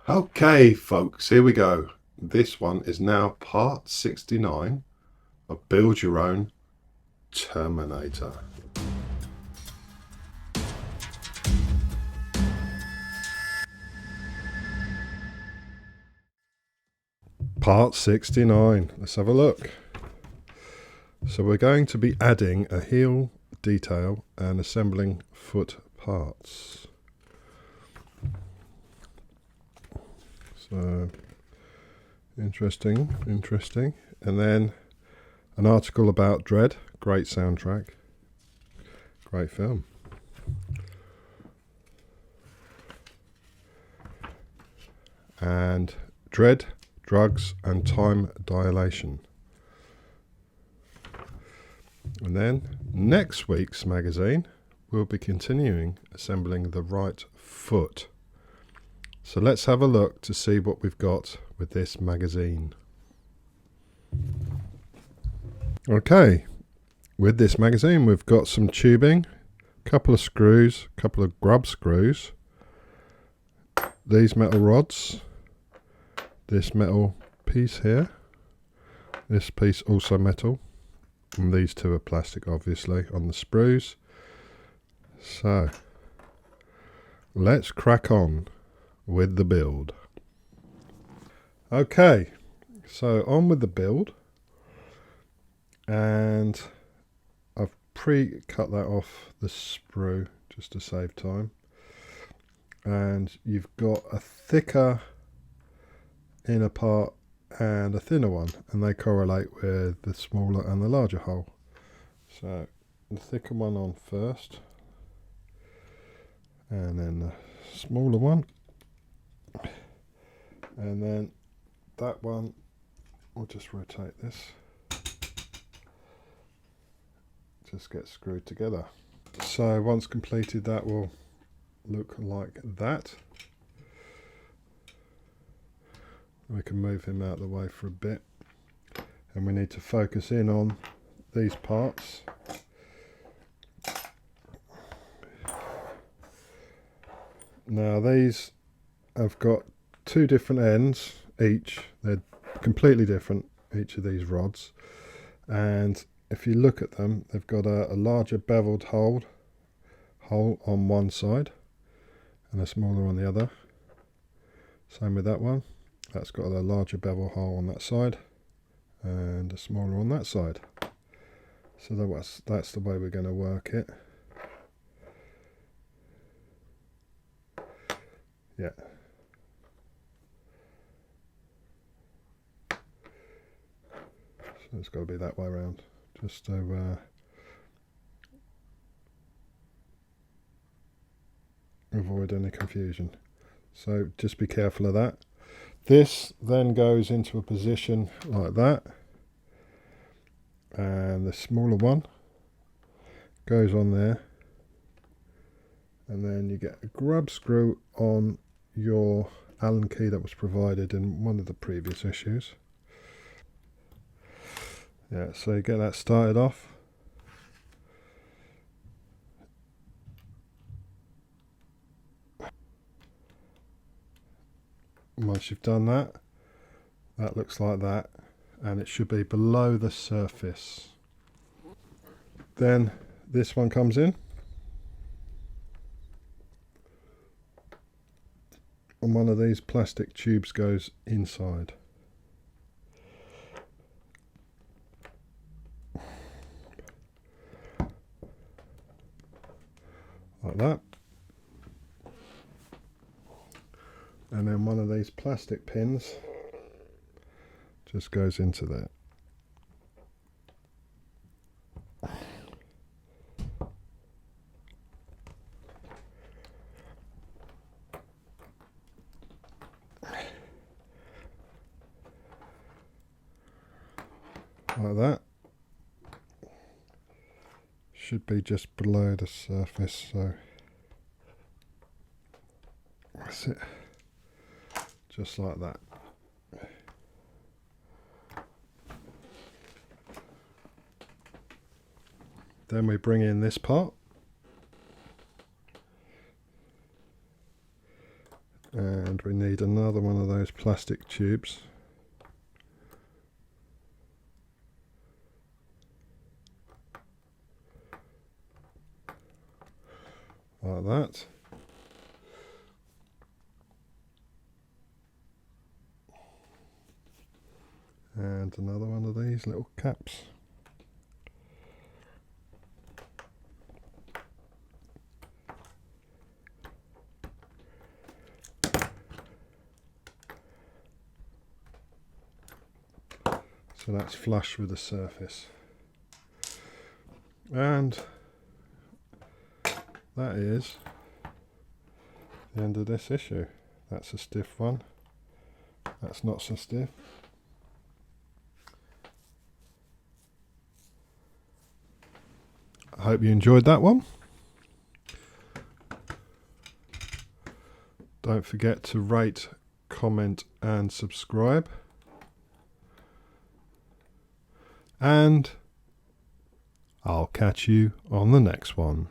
Okay, folks, here we go. This one is now part 69 of Build Your Own Terminator. Part 69. Let's have a look. So we're going to be adding a heel detail and assembling foot parts. So interesting. And then an article about Dread. Great soundtrack. Great film. And Dread, Drugs and Time Dilation. And then next week's magazine, we'll be continuing assembling the right foot. So let's have a look to see what we've got with this magazine. Okay, with this magazine we've got some tubing, a couple of screws, a couple of grub screws, these metal rods, this metal piece here, this piece also metal, and these two are plastic obviously on the sprues. So let's crack on with the build. Okay, so on with the build, and I've pre-cut that off the sprue just to save time, and you've got a thicker inner part and a thinner one, and they correlate with the smaller and the larger hole. So the thicker one on first, and then the smaller one, and then that one, we'll just rotate this, just get screwed together. So once completed, that will look like that. We can move him out of the way for a bit, and we need to focus in on these parts. Now these have got two different ends each. They're completely different, each of these rods, and if you look at them, they've got a larger beveled hole on one side and a smaller on the other. Same with that one. That's got a larger bevel hole on that side and a smaller on that side. So that's the way we're going to work it. Yeah. So it's got to be that way around, just to avoid any confusion. So just be careful of that. This then goes into a position like that, and the smaller one goes on there, and then you get a grub screw on your Allen key that was provided in one of the previous issues. Yeah, so you get that started off. Once you've done that, that looks like that, and it should be below the surface. Then this one comes in, and one of these plastic tubes goes inside. Like that. And then one of these plastic pins just goes into there. Like that. Should be just below the surface, so that's it. Just like that. Then we bring in this part, And we need another one of those plastic tubes. Like that. And another one of these little caps. So that's flush with the surface. And that is the end of this issue. That's a stiff one. That's not so stiff. I hope you enjoyed that one. Don't forget to rate, comment and subscribe. And I'll catch you on the next one.